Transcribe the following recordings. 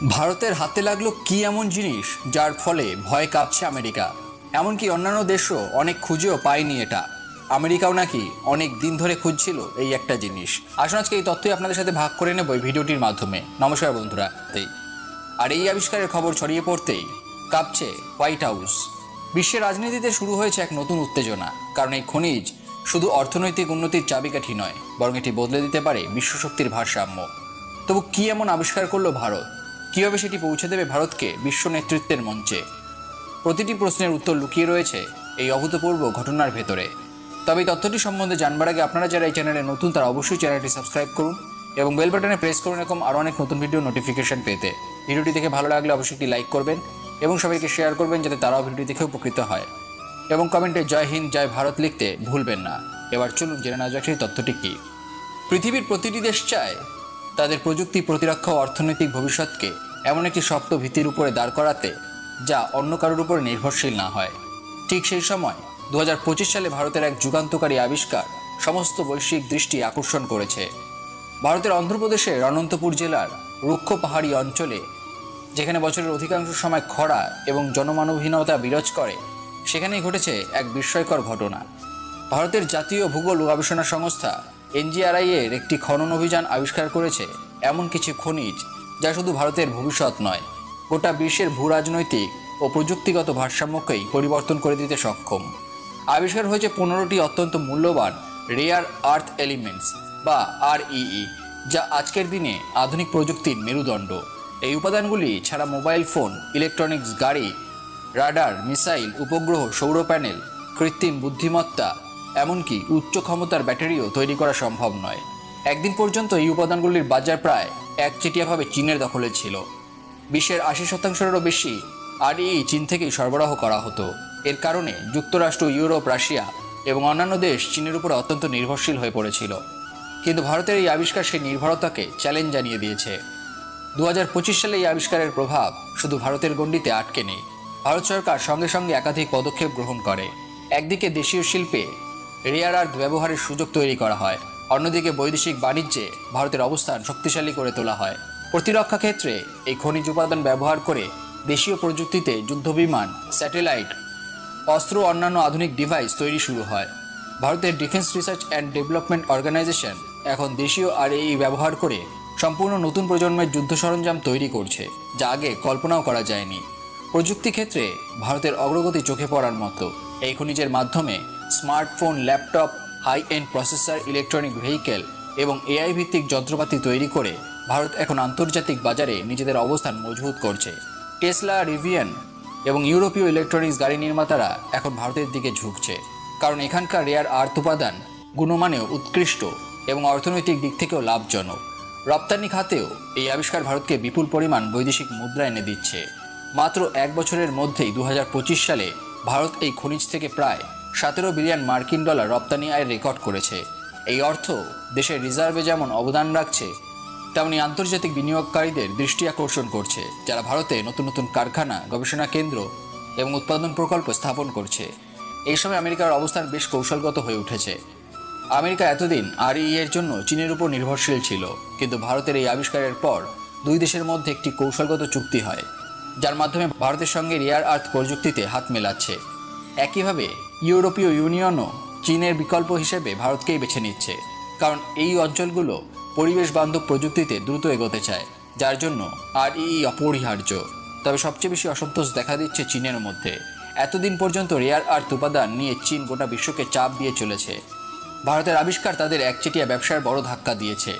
ভারতের হাতে লাগলো কি এমন জিনিস যার ফলে ভয় কাঁপছে আমেরিকা। এমনকি অন্যান্য দেশও অনেক খুঁজেও পায়নি এটা। আমেরিকাও নাকি অনেক দিন ধরে খুঁজছিল এই একটা জিনিস। আসুন আজকে এই তথ্যই আপনাদের সাথে ভাগ করে নেব এই ভিডিওটির মাধ্যমে। নমস্কার বন্ধুরা। আর এই আবিষ্কারের খবর ছড়িয়ে পড়তেই কাঁপছে হোয়াইট হাউস। বিশ্বের রাজনীতিতে শুরু হয়েছে এক নতুন উত্তেজনা, কারণ এই খনিজ শুধু অর্থনৈতিক উন্নতির চাবিকাঠি নয়, বরং এটি বদলে দিতে পারে বিশ্বশক্তির ভারসাম্য। তবু কি এমন আবিষ্কার করলো ভারত? কীভাবে সেটি পৌঁছে দেবে ভারতকে বিশ্ব নেতৃত্বের মঞ্চে? প্রতিটি প্রশ্নের উত্তর লুকিয়ে রয়েছে এই অভূতপূর্ব ঘটনার ভেতরে। তবে এই তথ্যটি সম্বন্ধে জানবার আগে আপনারা যারা এই চ্যানেলে নতুন তারা অবশ্যই চ্যানেলটি সাবস্ক্রাইব করুন এবং বেল বাটনে প্রেস করুন এরকম আরও অনেক নতুন ভিডিও নোটিফিকেশন পেতে। ভিডিওটি দেখে ভালো লাগলে অবশ্যই একটি লাইক করবেন এবং সবাইকে শেয়ার করবেন যাতে তারাও ভিডিও দেখে উপকৃত হয়, এবং কমেন্টে জয় হিন্দ জয় ভারত লিখতে ভুলবেন না। এবার চলুন জেনে নেওয়া যাক সেই তথ্যটি কী। পৃথিবীর প্রতিটি দেশ চায় তাদের প্রযুক্তি, প্রতিরক্ষা ও অর্থনৈতিক ভবিষ্যৎকে এমন একটি শক্ত ভিত্তির উপরে দাঁড় করাতে যা অন্য কারোর উপরে নির্ভরশীল না হয়। ঠিক সেই সময় 2025 সালে ভারতের এক যুগান্তকারী আবিষ্কার সমস্ত বৈশ্বিক দৃষ্টি আকর্ষণ করেছে। ভারতের অন্ধ্রপ্রদেশের অনন্তপুর জেলার রুক্ষ পাহাড়ি অঞ্চলে, যেখানে বছরের অধিকাংশ সময় খরা এবং জনমানবহীনতা বিরাজ করে, সেখানেই ঘটেছে এক বিস্ময়কর ঘটনা। ভারতের জাতীয় ভূগোল ও গবেষণা সংস্থা NGRI এর একটি খনন অভিযান আবিষ্কার করেছে এমন কিছু খনিজ যা শুধু ভারতের ভবিষ্যৎ নয়, গোটা বিশ্বের ভূরাজনৈতিক ও প্রযুক্তিগত ভারসাম্যকেই পরিবর্তন করে দিতে সক্ষম। আবিষ্কার হয়েছে 15টি অত্যন্ত মূল্যবান রেয়ার আর্থ এলিমেন্টস বা REE, যা আজকের দিনে আধুনিক প্রযুক্তির মেরুদণ্ড। এই উপাদানগুলি ছাড়া মোবাইল ফোন, ইলেকট্রনিক্স, গাড়ি, রাডার, মিসাইল, উপগ্রহ, সৌর প্যানেল, কৃত্রিম বুদ্ধিমত্তা, এমনকি উচ্চ ক্ষমতার ব্যাটারিও তৈরি করা সম্ভব নয়। একদিন পর্যন্ত এই উপাদানগুলির বাজার প্রায় একচেটিয়াভাবে চীনের দখলে ছিল। বিশ্বের 80%-এরও বেশি REE চীন থেকেই সরবরাহ করা হতো। এর কারণে যুক্তরাষ্ট্র, ইউরোপ, রাশিয়া এবং অন্যান্য দেশ চীনের উপর অত্যন্ত নির্ভরশীল হয়ে পড়েছিল। কিন্তু ভারতের এই আবিষ্কার সেই নির্ভরতাকে চ্যালেঞ্জ জানিয়ে দিয়েছে। 2025 সালে এই আবিষ্কারের প্রভাব শুধু ভারতের গণ্ডিতে আটকে নেই। ভারত সরকার সঙ্গে সঙ্গে একাধিক পদক্ষেপ গ্রহণ করে। একদিকে দেশীয় শিল্পে রেয়ার আর্থ ব্যবহারের সুযোগ তৈরি করা হয়, অন্যদিকে বৈদেশিক বাণিজ্যে ভারতের অবস্থান শক্তিশালী করে তোলা হয়। প্রতিরক্ষা ক্ষেত্রে এই খনিজ উপাদান ব্যবহার করে দেশীয় প্রযুক্তিতে যুদ্ধবিমান, স্যাটেলাইট, অস্ত্র ও অন্যান্য আধুনিক ডিভাইস তৈরি শুরু হয়। ভারতের defence research and development organisation এখন দেশীয় REE ব্যবহার করে সম্পূর্ণ নতুন প্রজন্মের যুদ্ধ সরঞ্জাম তৈরি করছে, যা আগে কল্পনাও করা যায়নি। প্রযুক্তি ক্ষেত্রে ভারতের অগ্রগতি চোখে পড়ার মতো। এই খনিজের মাধ্যমে smartphone, laptop, high end processor, electronic vehicle এবং AI ভিত্তিক যন্ত্রপাতি তৈরি করে ভারত এখন আন্তর্জাতিক বাজারে নিজেদের অবস্থান মজবুত করছে। টেসলা, রিভিয়ান এবং ইউরোপীয় ইলেকট্রনিক্স গাড়ি নির্মাতারা এখন ভারতের দিকে ঝুঁকছে, কারণ এখানকার রেয়ার আর্থ উপাদান গুণমানেও উৎকৃষ্ট এবং অর্থনৈতিক দিক থেকেও লাভজনক। রপ্তানি খাতেও এই আবিষ্কার ভারতকে বিপুল পরিমাণ বৈদেশিক মুদ্রা এনে দিচ্ছে। মাত্র এক বছরের মধ্যেই 2025 সালে ভারত এই খনিজ থেকে প্রায় 17 বিলিয়ন মার্কিন ডলার রপ্তানি আয়ের রেকর্ড করেছে। এই অর্থ দেশের রিজার্ভে যেমন অবদান রাখছে, তেমনি আন্তর্জাতিক বিনিয়োগকারীদের দৃষ্টি আকর্ষণ করছে, যারা ভারতে নতুন নতুন কারখানা, গবেষণা কেন্দ্র এবং উৎপাদন প্রকল্প স্থাপন করছে। এই সময় আমেরিকার অবস্থান বেশ কৌশলগত হয়ে উঠেছে। আমেরিকা এতদিন REE এর জন্য চীনের উপর নির্ভরশীল ছিল, কিন্তু ভারতের এই আবিষ্কারের পর দুই দেশের মধ্যে একটি কৌশলগত চুক্তি হয়, যার মাধ্যমে ভারতের সঙ্গে রেয়ার আর্থ প্রযুক্তিতে হাত মেলাচ্ছে। একইভাবে ইউরোপীয় ইউনিয়নও চীনের বিকল্প হিসেবে ভারতকেই বেছে নিচ্ছে, কারণ এই অঞ্চলগুলো পরিবেশ বান্ধব প্রযুক্তিতে দ্রুত এগোতে চায়, যার জন্য REE অপরিহার্য। তবে সবচেয়ে বেশি অসন্তোষ দেখা দিচ্ছে চীনের মধ্যে। এতদিন পর্যন্ত রেয়ার আর্থ উপাদান নিয়ে চীন গোটা বিশ্বকে চাপ দিয়ে চলেছে। ভারতের আবিষ্কার তাদের একচেটিয়া ব্যবসার বড় ধাক্কা দিয়েছে।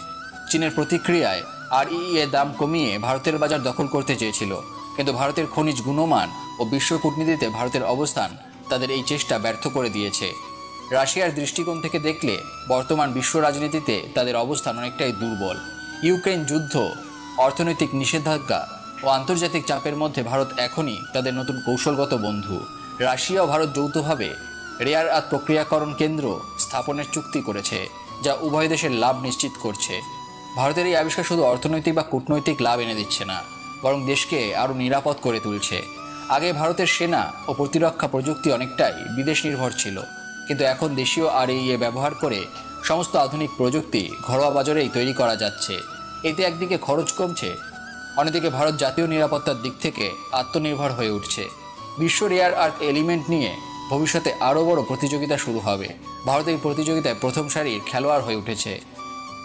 চীনের প্রতিক্রিয়ায় REE এর দাম কমিয়ে ভারতের বাজার দখল করতে চেয়েছিল, কিন্তু ভারতের খনিজ গুণমান ও বিশ্ব কূটনীতিতে ভারতের অবস্থান তাদের এই চেষ্টা ব্যর্থ করে দিয়েছে। রাশিয়ার দৃষ্টিকোণ থেকে দেখলে বর্তমান বিশ্ব রাজনীতিতে তাদের অবস্থান অনেকটাই দুর্বল। ইউক্রেন যুদ্ধ, অর্থনৈতিক নিষেধাজ্ঞা ও আন্তর্জাতিক চাপের মধ্যে ভারত এখনই তাদের নতুন কৌশলগত বন্ধু। রাশিয়া ও ভারত যৌথভাবে রেয়ার আর্থ প্রক্রিয়াকরণ কেন্দ্র স্থাপনের চুক্তি করেছে, যা উভয় দেশের লাভ নিশ্চিত করছে। ভারতের এই আবিষ্কার শুধু অর্থনৈতিক বা কূটনৈতিক লাভ এনে দিচ্ছে না, বরং দেশকে আরও নিরাপদ করে তুলছে। আগে ভারতের সেনা ও প্রতিরক্ষা প্রযুক্তি অনেকটাই বিদেশ নির্ভর ছিল, কিন্তু এখন দেশীয় REE ব্যবহার করে সমস্ত আধুনিক প্রযুক্তি ঘরোয়া বাজারেই তৈরি করা যাচ্ছে। এতে একদিকে খরচ কমছে, অন্যদিকে ভারত জাতীয় নিরাপত্তার দিক থেকে আত্মনির্ভর হয়ে উঠছে। বিশ্ব রেয়ার আর্থ এলিমেন্ট নিয়ে ভবিষ্যতে আরও বড় প্রতিযোগিতা শুরু হবে। ভারত এই প্রতিযোগিতায় প্রথম সারির খেলোয়াড় হয়ে উঠেছে।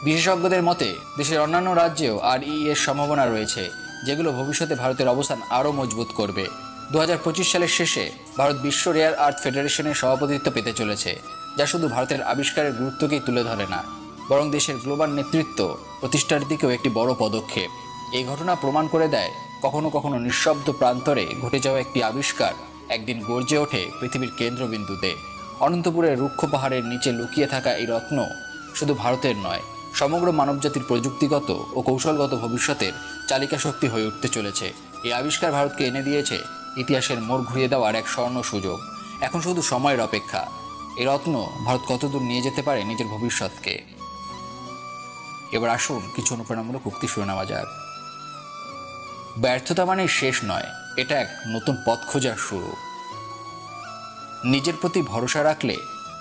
বিশেষজ্ঞদের মতে দেশের অন্যান্য রাজ্যেও এর সম্ভাবনা রয়েছে, যেগুলো ভবিষ্যতে ভারতের অবস্থান আরও মজবুত করবে। 2025 সালের শেষে ভারত বিশ্ব রেয়ার আর্থ ফেডারেশনের সভাপতিত্ব পেতে চলেছে, যা শুধু ভারতের আবিষ্কারের গুরুত্বকেই তুলে ধরে না, বরং দেশের গ্লোবাল নেতৃত্ব প্রতিষ্ঠার দিকেও একটি বড় পদক্ষেপ। এই ঘটনা প্রমাণ করে দেয় কখনো কখনো নিঃশব্দ প্রান্তরে ঘটে যাওয়া একটি আবিষ্কার একদিন গর্জে ওঠে পৃথিবীর কেন্দ্রবিন্দুতে। অনন্তপুরের রুক্ষ পাহাড়ের নিচে লুকিয়ে থাকা এই রত্ন শুধু ভারতের নয়, সমগ্র মানবজাতির প্রযুক্তিগত ও কৌশলগত ভবিষ্যতের চালিকা শক্তি হয়ে উঠতে চলেছে। এই আবিষ্কার ভারতকে এনে দিয়েছে ইতিহাসের মোড় ঘুরিয়ে দেওয়ার এক স্বর্ণ সুযোগ। এখন শুধু সময়ের অপেক্ষা, এই রত্ন ভারত কতদূর নিয়ে যেতে পারে নিজের ভবিষ্যৎকে। এবার আসুন কিছু অনুপ্রেরণামূলক উক্তি শুনে নেওয়া যাক। ব্যর্থতা মানে শেষ নয়, এটা এক নতুন পথ খোঁজার শুরু। নিজের প্রতি ভরসা রাখলে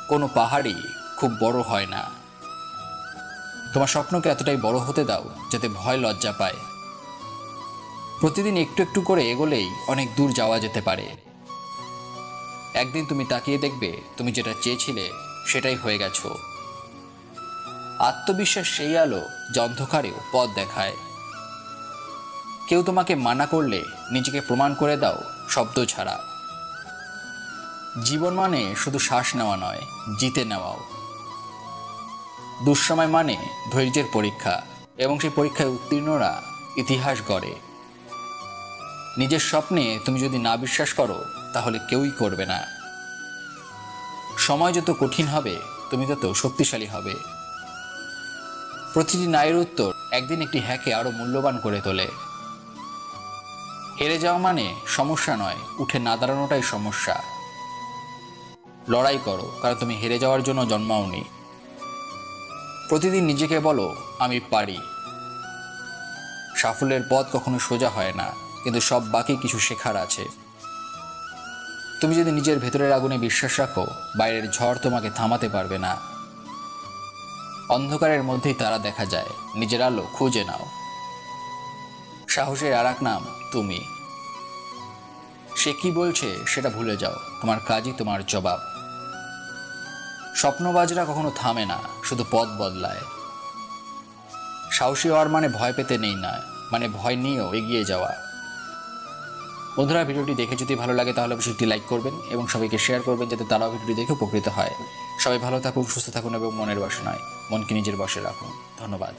কোনো পাহাড়ই খুব বড় হয় না। তোমার স্বপ্নকে এতটাই বড় হতে দাও যাতে ভয় লজ্জা পায়। প্রতিদিন একটু একটু করে এগোলেই অনেক দূর যাওয়া যেতে পারে। একদিন তুমি তাকিয়ে দেখবে তুমি যেটা চেয়েছিলে সেটাই হয়ে গেছো। আত্মবিশ্বাস সেই আলো যা অন্ধকারেও পথ দেখায়। কেউ তোমাকে মানা করলে নিজেকে প্রমাণ করে দাও শব্দ ছাড়া। জীবন মানে শুধু শ্বাস নেওয়া নয়, জিতে নেওয়াও। দুঃসময় মানে ধৈর্যের পরীক্ষা, এবং সেই পরীক্ষায় উত্তীর্ণরা ইতিহাস গড়ে। নিজের স্বপ্নে তুমি যদি না বিশ্বাস করো তাহলে কেউই করবে না। সময় যত কঠিন হবে তুমি তত শক্তিশালী হবে। প্রতিটি নায়ের উত্তর একদিন একটি হ্যাকে আরো মূল্যবান করে তোলে। হেরে যাওয়া মানে সমস্যা নয়, উঠে না দাঁড়ানোটাই সমস্যা। লড়াই করো, কারণ তুমি হেরে যাওয়ার জন্য জন্মাওনি। প্রতিদিন নিজেকে বলো আমি পারি। সাফল্যের পথ কখনো সোজা হয় না, কিন্তু সব বাকি কিছু শেখার আছে। তুমি যদি নিজের ভেতরের আগুনে বিশ্বাস রাখো, বাইরের ঝড় তোমাকে থামাতে পারবে না। অন্ধকারের মধ্যেই তারা দেখা যায়, নিজের আলো খুঁজে নাও। সাহসের আর এক নাম তুমি। সে কি বলছে সেটা ভুলে যাও, তোমার কাজই তোমার জবাব। স্বপ্নবাজরা কখনো থামে না, শুধু পথ বদলায়। সাহসী হওয়ার মানে ভয় পেতে নেই না, মানে ভয় নিয়েও এগিয়ে যাওয়া। বন্ধুরা, ভিডিওটি দেখে যদি ভালো লাগে তাহলে অবশ্যই একটি লাইক করবেন এবং সবাইকে শেয়ার করবেন, যাতে তারাও ভিডিওটি দেখে উপকৃত হয়। সবাই ভালো থাকুন, সুস্থ থাকুন এবং মনের বশে নয়, মনকে নিজের বশে রাখুন। ধন্যবাদ।